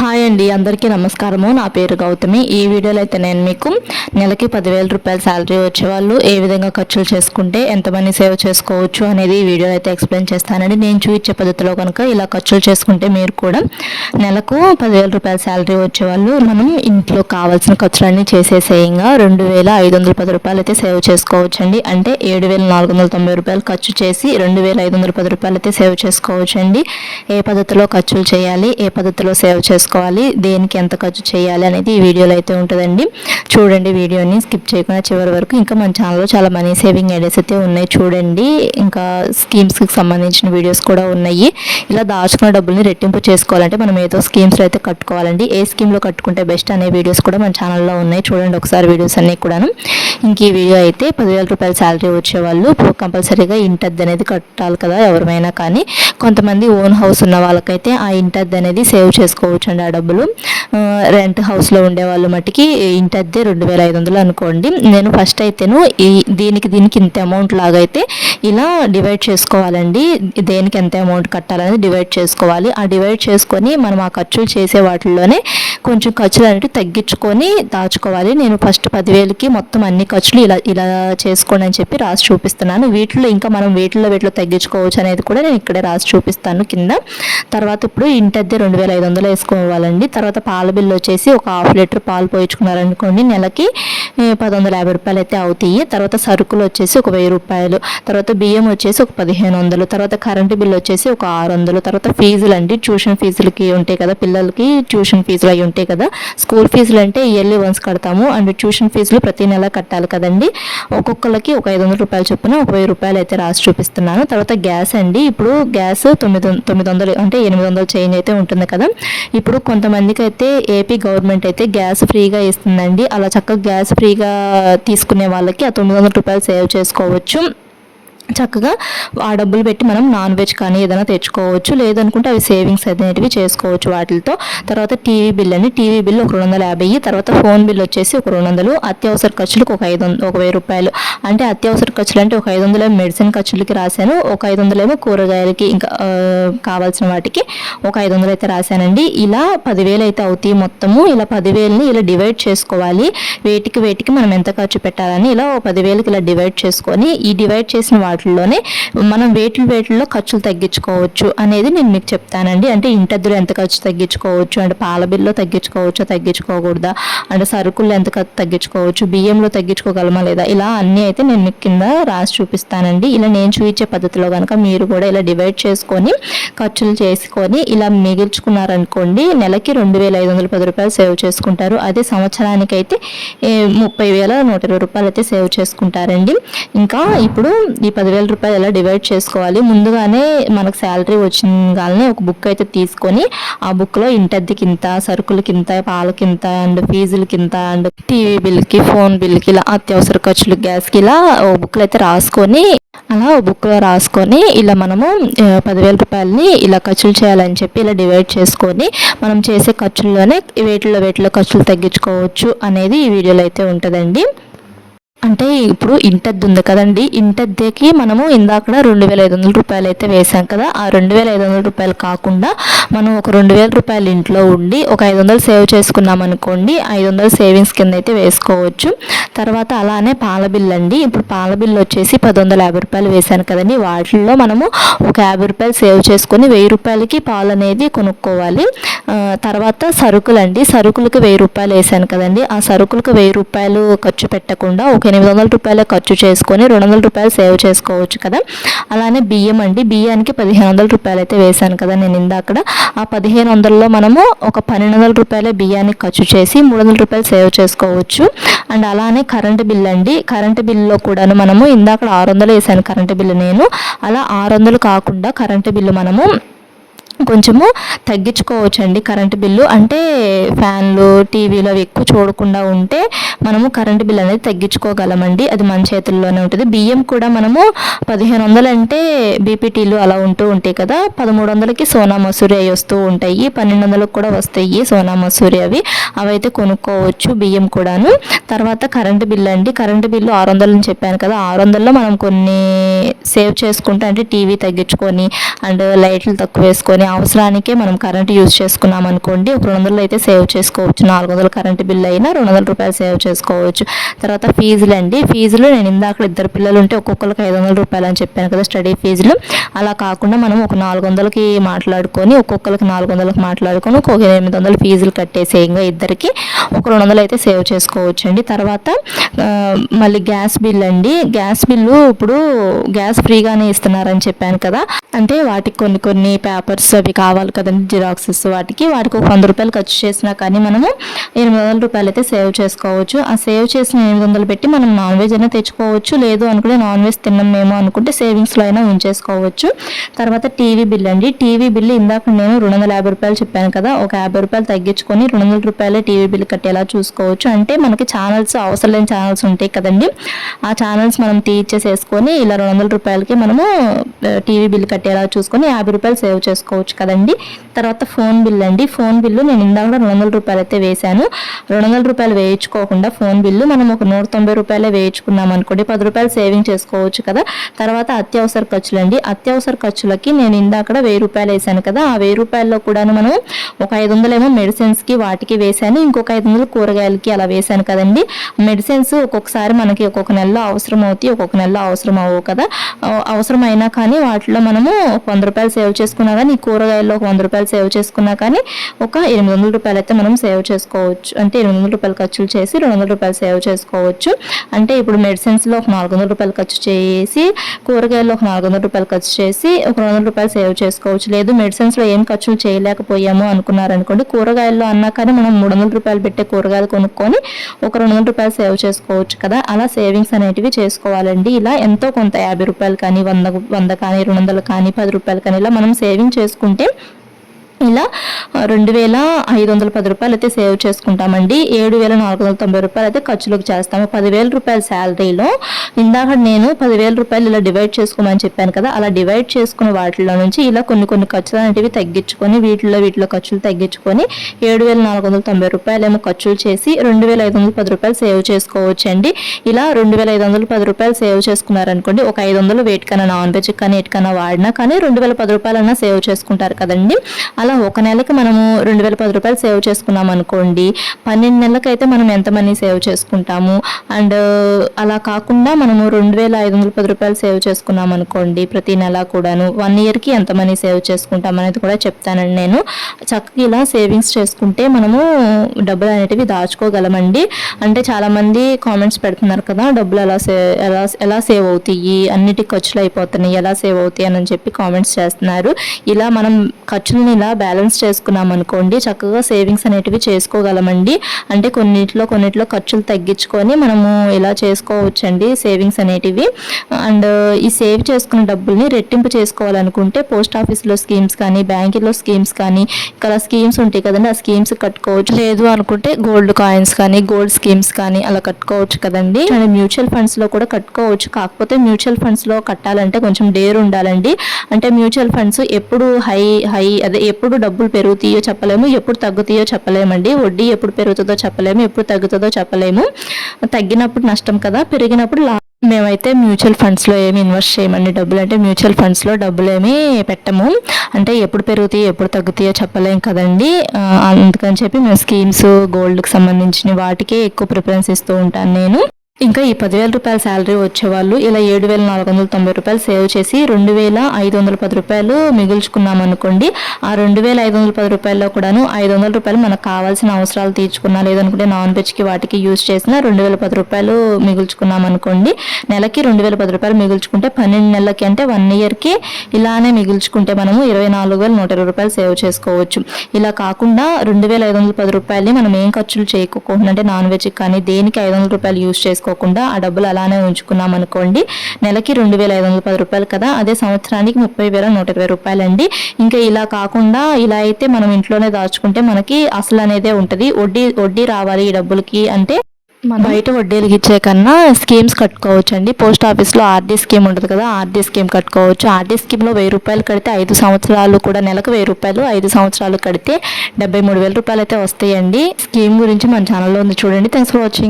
Hi అండి, అందరికీ నమస్కారము. నా పేరు గౌతమి. ఈ వీడియోలో అయితే నేను మీకు నెలకి 10,000 రూపాయల శాలరీ వచ్చేవాళ్ళు ఏ విధంగా ఖర్చులు చేసుకుంటే ఎంత మనీ సేవ్ చేసుకోవచ్చు అనేది ఈ వీడియోలో అయితే ఎక్స్ప్లెయిన్ చేస్తానండి. నేను చూపించే పద్ధతిలో కనుక ఇలా ఖర్చులు చేసుకుంటే మీరు కూడా నెలకు 10,000 రూపాయల శాలరీ వచ్చేవాళ్ళు మనం ఇంట్లో కావాల్సిన ఖర్చులన్నీ చేసేసేయంగా 2,510 రూపాయలు అయితే సేవ్ చేసుకోవచ్చండి. అంటే 7,490 రూపాయలు ఖర్చు చేసి 2,510 రూపాయలు అయితే సేవ్ చేసుకోవచ్చండి. ఏ పద్ధతిలో ఖర్చులు చేయాలి, ఏ పద్ధతిలో సేవ్ చేసుకోవాలి, దేనికి ఎంత ఖర్చు చేయాలి అనేది ఈ వీడియోలో అయితే ఉంటుందండి. చూడండి, వీడియోని స్కిప్ చేయకుండా చివరి వరకు. ఇంకా మన ఛానల్లో చాలా మనీ సేవింగ్ ఐడియాస్ అయితే ఉన్నాయి చూడండి. ఇంకా స్కీమ్స్కి సంబంధించిన వీడియోస్ కూడా ఉన్నాయి. ఇలా దాచుకున్న డబ్బుల్ని రెట్టింపు చేసుకోవాలంటే మనం ఏదో స్కీమ్స్లో అయితే కట్టుకోవాలండి. ఏ స్కీమ్లో కట్టుకుంటే బెస్ట్ అనే వీడియోస్ కూడా మన ఛానల్లో ఉన్నాయి. చూడండి ఒకసారి వీడియోస్ అన్నీ కూడాను. ఇంక ఈ వీడియో అయితే 10,000 రూపాయల శాలరీ వచ్చేవాళ్ళు కంపల్సరీగా ఇంటద్దె అనేది కట్టాలి కదా ఎవరైనా కానీ. కొంతమంది ఓన్ హౌస్ ఉన్న వాళ్ళకైతే ఆ ఇంటద్దె అనేది సేవ్ చేసుకోవచ్చు అండి. ఆ డబ్బులు రెంట్ హౌస్లో ఉండే వాళ్ళు మట్టికి ఇంటద్దె 2,500 అనుకోండి. నేను ఫస్ట్ అయితేను దీనికి ఇంత అమౌంట్ లాగైతే ఇలా డివైడ్ చేసుకోవాలండి. దేనికి ఎంత అమౌంట్ కట్టాలనేది డివైడ్ చేసుకోవాలి. ఆ డివైడ్ చేసుకొని మనం ఆ ఖర్చులు చేసే వాటిల్లోనే కొంచెం ఖర్చులు అనేవి తగ్గించుకొని దాచుకోవాలి. నేను ఫస్ట్ 10,000కి మొత్తం అన్ని ఖర్చులు ఇలా చేసుకోండి అని చెప్పి రాసి చూపిస్తున్నాను. వీటిలో ఇంకా మనం వీటిలో తగ్గించుకోవచ్చు అనేది కూడా నేను ఇక్కడే రాసి చూపిస్తాను కింద. తర్వాత ఇప్పుడు ఇంటద్దె 2,500 వేసుకోవాలండి. తర్వాత పాల బిల్లు వచ్చేసి ఒక 1/2 లీటర్ పాలు పోయించుకున్నారనుకోండి, నెలకి 1,150 రూపాయలు అయితే అవుతాయి. తర్వాత సరుకులు వచ్చేసి ఒక 1,000 రూపాయలు, తర్వాత బియ్యం వచ్చేసి ఒక 1,500, తర్వాత కరెంటు బిల్లు వచ్చేసి ఒక 600, తర్వాత ఫీజులు అండి, ట్యూషన్ ఫీజులకి ఉంటాయి కదా పిల్లలకి, ట్యూషన్ ఫీజులు అవి ఉంటాయి కదా. స్కూల్ ఫీజులు అంటే ఇయర్లీ వన్స్ కడతాము, అండ్ ట్యూషన్ ఫీజులు ప్రతి నెల కట్టాలి కదండి. ఒక్కొక్కరికి ఒక 500 రూపాయలు చొప్పున ఒక 1,000 రూపాయలు అయితే రాసి చూపిస్తున్నాను. తర్వాత గ్యాస్ అండి, ఇప్పుడు గ్యాస్ 900 అంటే 800 చేంజ్ అయితే ఉంటుంది కదా. ఇప్పుడు కొంతమందికి అయితే ఏపీ గవర్నమెంట్ అయితే గ్యాస్ ఫ్రీగా ఇస్తుందండి. అలా చక్కగా గ్యాస్ ఫ్రీగా తీసుకునే వాళ్ళకి ఆ 900 రూపాయలు సేవ్ చేసుకోవచ్చు. చక్కగా ఆ డబ్బులు పెట్టి మనం నాన్ వెజ్ కానీ ఏదైనా తెచ్చుకోవచ్చు, లేదనుకుంటే అవి సేవింగ్స్ అనేటివి చేసుకోవచ్చు వాటితో. తర్వాత టీవీ బిల్ అండి, టీవీ బిల్ ఒక 250, తర్వాత ఫోన్ బిల్ వచ్చేసి ఒక 200, అత్యవసర ఖర్చులకు ఒక 1,000 రూపాయలు. అంటే అత్యవసర ఖర్చులు అంటే ఒక 500 మెడిసిన్ ఖర్చులకి రాశాను, ఒక 500 కూరగాయలకి ఇంకా కావాల్సిన వాటికి ఒక 500 అయితే రాశానండి. ఇలా 10,000 అయితే అవుతాయి మొత్తము. ఇలా 10,000ని ఇలా డివైడ్ చేసుకోవాలి. వేటికి మనం ఎంత ఖర్చు పెట్టాలని ఇలా 10,000కి ఇలా డివైడ్ చేసుకొని, ఈ డివైడ్ చేసిన వాటిల్లోనే మనం వేటిల్లో ఖర్చులు తగ్గించుకోవచ్చు అనేది నేను మీకు చెప్తానండి. అంటే ఇంటద్దులు ఎంత ఖర్చు తగ్గించుకోవచ్చు, అంటే పాల బిల్లో తగ్గించుకోవచ్చా తగ్గించుకోకూడదా, అంటే సరుకుల్లో ఎంత ఖర్చు తగ్గించుకోవచ్చు, బియ్యంలో తగ్గించుకోగలమా లేదా, ఇలా అన్నీ అయితే నేను మీకు కింద రాసి చూపిస్తానండి. ఇలా నేను చూపించే పద్ధతిలో కనుక మీరు కూడా ఇలా డివైడ్ చేసుకొని ఖర్చులు చేసుకొని ఇలా మిగిల్చుకున్నారనుకోండి, నెలకి 2,510 రూపాయలు సేవ్ చేసుకుంటారు. అదే సంవత్సరానికి అయితే 30,120 రూపాయలు అయితే సేవ్ చేసుకుంటారండి. ఇంకా ఇప్పుడు ఈ 10,000 రూపాయలు ఎలా డివైడ్ చేసుకోవాలి, ముందుగానే మనకు శాలరీ వచ్చినగానే ఒక బుక్ అయితే తీసుకొని ఆ బుక్లో ఇంటద్దెకి ఇంత, సరుకులకి ఇంత, పాలకింత, అండ్ ఫీజులకి ఇంత, అండ్ టీవీ బిల్కి, ఫోన్ బిల్కి, ఇలా అత్యవసర ఖర్చులు, గ్యాస్కి ఇలా ఓ బుక్లో అయితే రాసుకొని, అలా ఓ బుక్లో రాసుకొని ఇలా మనము 10,000 రూపాయలని ఇలా ఖర్చులు చేయాలని చెప్పి ఇలా డివైడ్ చేసుకొని మనం చేసే ఖర్చుల్లోనే వేటిలో ఖర్చులు తగ్గించుకోవచ్చు అనేది ఈ వీడియోలో అయితే ఉంటుందండి. అంటే ఇప్పుడు ఇంటద్దె ఉంది కదండి, ఇంటద్దెకి మనము ఇందాక 2,500 రూపాయలు అయితే వేసాం కదా. ఆ 2,500 రూపాయలు కాకుండా మనం ఒక 2,000 రూపాయలు ఇంట్లో ఉండి ఒక 500 సేవ్ చేసుకున్నాం అనుకోండి, 500 సేవింగ్స్ కింద అయితే వేసుకోవచ్చు. తర్వాత అలానే పాల బిల్ అండి, ఇప్పుడు పాల బిల్ వచ్చేసి 1,150 రూపాయలు వేసాను కదండి, వాటిల్లో మనము ఒక 50 రూపాయలు సేవ్ చేసుకొని 1,000 రూపాయలకి పాలు అనేది కొనుక్కోవాలి. తర్వాత సరుకులు అండి, సరుకులకి 1,000 రూపాయలు వేసాను కదండి, ఆ సరుకులకు 1,000 రూపాయలు ఖర్చు పెట్టకుండా ఒక 800 రూపాయలు ఖర్చు చేసుకొని 200 రూపాయలు సేవ్ చేసుకోవచ్చు కదా. అలానే బియ్యం అండి, బియ్యానికి 1,500 రూపాయలు అయితే వేసాను కదా నేను ఇందాక. ఆ 1,500లో మనము ఒక 1,200 రూపాయల బియ్యానికి ఖర్చు చేసి 300 రూపాయలు సేవ్ చేసుకోవచ్చు. అండ్ అలానే కరెంటు బిల్ అండి, కరెంటు బిల్లులో కూడాను మనము ఇందాక 600 వేసాను కరెంటు బిల్లు నేను. అలా 600 కాకుండా కరెంటు బిల్లు మనము కొంచెము తగ్గించుకోవచ్చండి. కరెంటు బిల్లు అంటే ఫ్యాన్లు, టీవీలు అవి ఎక్కువ చూడకుండా ఉంటే మనము కరెంటు బిల్ అనేది తగ్గించుకోగలమండి. అది మన చేతుల్లోనే ఉంటుంది. బియ్యం కూడా మనము 1,500 అంటే బీపీటీలు అలా ఉంటూ ఉంటాయి కదా, 1,300కి సోనా మసూరి అవి వస్తూ ఉంటాయి, 1,200కి కూడా వస్తాయి సోనా మసూరి అవి అయితే కొనుక్కోవచ్చు బియ్యం కూడాను. తర్వాత కరెంటు బిల్లు అండి, కరెంటు బిల్లు 600 అని చెప్పాను కదా, 600లో మనం కొన్ని సేవ్ చేసుకుంటే, అంటే టీవీ తగ్గించుకొని అండ్ లైట్లు తక్కువ వేసుకొని అవసరానికే మనం కరెంట్ యూజ్ చేసుకున్నాం అనుకోండి, ఒక 200 అయితే సేవ్ చేసుకోవచ్చు. 400 కరెంట్ బిల్ అయినా 200 రూపాయలు సేవ్ చేసుకోవచ్చు. తర్వాత ఫీజులు అండి. ఫీజులు నేను ఇందాక 2 పిల్లలు ఉంటే ఒక్కొక్కరికి 500 రూపాయలు అని చెప్పాను కదా స్టడీ ఫీజులు. అలా కాకుండా మనం ఒక 400కి మాట్లాడుకొని, ఒక్కొక్కరికి 400కి మాట్లాడుకొని ఒక 800 ఫీజులు కట్టేసేయంగా ఇద్దరికి ఒక 200 అయితే సేవ్ చేసుకోవచ్చు అండి. తర్వాత మళ్ళీ గ్యాస్ బిల్ అండి. గ్యాస్ బిల్లు ఇప్పుడు గ్యాస్ ఫ్రీగానే ఇస్తున్నారని చెప్పాను కదా, అంటే వాటికి కొన్ని పేపర్స్ అవి కావాలి కదండి, జిరాక్సెస్, వాటికి ఒక 100 రూపాయలు ఖర్చు చేసినా కానీ మనము 800 రూపాయలు అయితే సేవ్ చేసుకోవచ్చు. ఆ సేవ్ చేసిన 800 పెట్టి మనం నాన్ వెజ్ అయినా తెచ్చుకోవచ్చు, లేదు అనుకుంటే నాన్ వెజ్ తిన్నాం మేము అనుకుంటే సేవింగ్స్లో అయినా ఉంచేసుకోవచ్చు. తర్వాత టీవీ బిల్ అండి. టీవీ బిల్ ఇందాక నేను 250 రూపాయలు చెప్పాను కదా, ఒక 50 రూపాయలు తగ్గించుకొని 200 రూపాయలే టీవీ బిల్ కట్టేలా చూసుకోవచ్చు. అంటే మనకి ఛానల్స్ అవసరం లేని ఛానల్స్ ఉంటాయి కదండి, ఆ ఛానల్స్ మనం తీర్చేసేసుకొని ఇలా 200 రూపాయలకి మనము టీవీ బిల్ కట్టేలా చూసుకొని 50 రూపాయలు సేవ్ చేసుకోవచ్చు కదండి. తర్వాత ఫోన్ బిల్ అండి. ఫోన్ బిల్లు నేను ఇందాక 200 రూపాయలు అయితే వేశాను. 200 రూపాయలు వేయించుకోకుండా ఫోన్ బిల్లు మనం ఒక 190 రూపాయలే వేయించుకున్నాం అనుకోండి, 10 రూపాయలు సేవింగ్ చేసుకోవచ్చు కదా. తర్వాత అత్యవసర ఖర్చులు అండి. అత్యవసర ఖర్చులకి నేను ఇందాక 1000 రూపాయలు వేసాను కదా, ఆ 1000 రూపాయల్లో కూడాను మనం ఒక 500 ఏమో మెడిసిన్స్కి వాటికి వేసాను, ఇంకొక 500 కూరగాయలకి అలా వేసాను కదండి. మెడిసిన్స్ ఒక్కొక్కసారి మనకి ఒక్కొక్క నెలలో అవసరం అవుతాయి, ఒక్కొక్క నెలలో అవసరం అవ్వవు కదా. అవసరం అయినా కానీ వాటిలో మనము 100 రూపాయలు సేవ్ చేసుకున్నా కానీ, ఈ కూరగాయల్లో ఒక 100 రూపాయలు సేవ్ చేసుకున్నా కానీ ఒక 800 రూపాయలు అయితే మనం సేవ్ చేసుకోవచ్చు. అంటే 800 రూపాయలు ఖర్చులు చేసి 200 రూపాయలు సేవ్ చేసుకోవచ్చు. అంటే ఇప్పుడు మెడిసిన్స్లో ఒక 400 రూపాయలు ఖర్చు చేసి, కూరగాయల్లో ఒక 400 రూపాయలు ఖర్చు చేసి ఒక 200 రూపాయలు సేవ్ చేసుకోవచ్చు. లేదు మెడిసిన్స్లో ఏం ఖర్చులు చేయలేకపోయాము అనుకున్నారనుకోండి, కూరగాయల్లో అన్నా కానీ మనం 300 రూపాయలు పెట్టే కూరగాయలు కొనుక్కొని ఒక 200 రూపాయలు సేవ్ చేసుకోవచ్చు కదా. అలా సేవింగ్స్ అనేటివి చేసుకోవాలండి. ఇలా ఎంతో కొంత 50 రూపాయలు కానీ, 100 కానీ, 200 కానీ, 10 రూపాయలు కానీ ఇలా మనం సేవింగ్ చేసుకుంటే ఇలా 2510 రూపాయలు అయితే సేవ్ చేసుకుంటామండి. 7490 రూపాయలు అయితే ఖర్చులకు చేస్తాము. 10,000 రూపాయల శాలరీలో ఇందాక నేను 10,000 రూపాయలు ఇలా డివైడ్ చేసుకోమని చెప్పాను కదా, అలా డివైడ్ చేసుకున్న వాటిలో నుంచి ఇలా కొన్ని ఖర్చులు అనేవి తగ్గించుకొని వీటిలో ఖర్చులు తగ్గించుకొని 7490 రూపాయలు ఏమో ఖర్చులు చేసి 2510 రూపాయలు సేవ్ చేసుకోవచ్చు అండి. ఇలా 2510 రూపాయలు సేవ్ చేసుకున్నారనుకోండి, ఒక 500 వేటికన్నా నాన్ వెజ్ కానీ ఎటుకన్నా వాడినా కానీ 2010 రూపాయలన్నా సేవ్ చేసుకుంటారు కదండి. అలా ఒక నెలకి మనము 2010 రూపాయలు సేవ్ చేసుకున్నాం అనుకోండి, 12 నెలలకైతే మనం ఎంత మనీ సేవ్ చేసుకుంటాము. అండ్ అలా కాకుండా మనము 2510 రూపాయలు సేవ్ చేసుకున్నాం అనుకోండి ప్రతి నెల కూడాను 1 ఇయర్కి ఎంత మనీ సేవ్ చేసుకుంటాం అనేది కూడా చెప్తానండి నేను. చక్కగా ఇలా సేవింగ్స్ చేసుకుంటే మనము డబ్బులు అనేటివి దాచుకోగలమండి. అంటే చాలామంది కామెంట్స్ పెడుతున్నారు కదా, డబ్బులు ఎలా సేవ్ అవుతాయి, అన్నిటి ఖర్చులు అయిపోతున్నాయి, ఎలా సేవ్ అవుతాయి అని చెప్పి కామెంట్స్ చేస్తున్నారు. ఇలా మనం ఖర్చులను ఇలా బ్యాలెన్స్ చేసుకున్నాం అనుకోండి, చక్కగా సేవింగ్స్ అనేటివి చేసుకోగలమండి. అంటే కొన్నిట్లో ఖర్చులు తగ్గించుకొని మనము ఇలా చేసుకోవచ్చండి సేవింగ్స్ అనేటివి. అండ్ ఈ సేవ్ చేసుకున్న డబ్బుల్ని రెట్టింపు చేసుకోవాలనుకుంటే పోస్ట్ ఆఫీస్లో స్కీమ్స్ కానీ, బ్యాంకులో స్కీమ్స్ కానీ, ఇక్కడ స్కీమ్స్ ఉంటాయి కదండి, ఆ స్కీమ్స్ కట్టుకోవచ్చు. లేదు అనుకుంటే గోల్డ్ కాయిన్స్ కానీ, గోల్డ్ స్కీమ్స్ కానీ అలా కట్టుకోవచ్చు కదండి. అండ్ మ్యూచువల్ ఫండ్స్లో కూడా కట్టుకోవచ్చు. కాకపోతే మ్యూచువల్ ఫండ్స్లో కట్టాలంటే కొంచెం డేర్ ఉండాలండి. అంటే మ్యూచువల్ ఫండ్స్ ఎప్పుడు ఎప్పుడు డబ్బులు పెరుగుతాయో చెప్పలేము, ఎప్పుడు తగ్గుతాయో చెప్పలేమండి. వడ్డీ ఎప్పుడు పెరుగుతుందో చెప్పలేము, ఎప్పుడు తగ్గుతుందో చెప్పలేము. తగ్గినప్పుడు నష్టం కదా, పెరిగినప్పుడు మేమైతే మ్యూచువల్ ఫండ్స్లో ఏమి ఇన్వెస్ట్ చేయమండి డబ్బులు. అంటే మ్యూచువల్ ఫండ్స్లో డబ్బులు ఏమి పెట్టము. అంటే ఎప్పుడు పెరుగుతాయో ఎప్పుడు తగ్గుతాయో చెప్పలేం కదండి. అందుకని చెప్పి మేము స్కీమ్స్, గోల్డ్కి సంబంధించిన వాటికే ఎక్కువ ప్రిఫరెన్స్ ఇస్తూ ఉంటాను నేను. ఇంకా ఈ 10,000 రూపాయల శాలరీ వచ్చేవాళ్ళు ఇలా 7,490 రూపాయలు సేవ్ చేసి 2,510 రూపాయలు మిగుల్చుకున్నాం అనుకోండి, ఆ 2,510 రూపాయల్లో కూడాను 500 రూపాయలు మనకు కావాల్సిన అవసరాలు తీర్చుకున్నా, లేదనుకుంటే నాన్ వెజ్కి వాటికి యూజ్ చేసిన 2,010 రూపాయలు మిగుల్చుకున్నాం అనుకోండి. నెలకి 2,010 రూపాయలు మిగుల్చుకుంటే 12 నెలలకి అంటే 1 ఇయర్కి ఇలానే మిగుల్చుకుంటే మనము 24,120 రూపాయలు సేవ్ చేసుకోవచ్చు. ఇలా కాకుండా 2,510 రూపాయలని మనం ఏం ఖర్చులు చేయకోకుండా, అంటే నాన్ వెజ్కి కానీ దేనికి 500 రూపాయలు యూజ్ చేసుకోకుండా ఆ డబ్బులు అలానే ఉంచుకున్నాం అనుకోండి, నెలకి 2,510 రూపాయలు కదా, అదే సంవత్సరానికి 30,120 రూపాయలు అండి. ఇంకా ఇలా కాకుండా ఇలా అయితే మనం ఇంట్లోనే దాచుకుంటే మనకి అసలు అనేదే ఉంటుంది. వడ్డీ రావాలి ఈ డబ్బులకి అంటే మనం బయట వడ్డీలకి ఇచ్చే కన్నా స్కీమ్స్ కట్టుకోవచ్చు అండి. పోస్ట్ ఆఫీస్లో ఆర్డీ స్కీమ్ ఉంటుంది కదా, ఆర్డీ స్కీమ్ కట్టుకోవచ్చు. ఆర్డీ స్కీమ్లో 1,000 రూపాయలు కడితే 5 సంవత్సరాలు కూడా నెలకు 1,000 రూపాయలు, 5 సంవత్సరాలు కడితే 73,000 రూపాయలు అయితే వస్తాయండి. స్కీమ్ గురించి మన ఛానల్లో ఉంది చూడండి. Thanks for watching.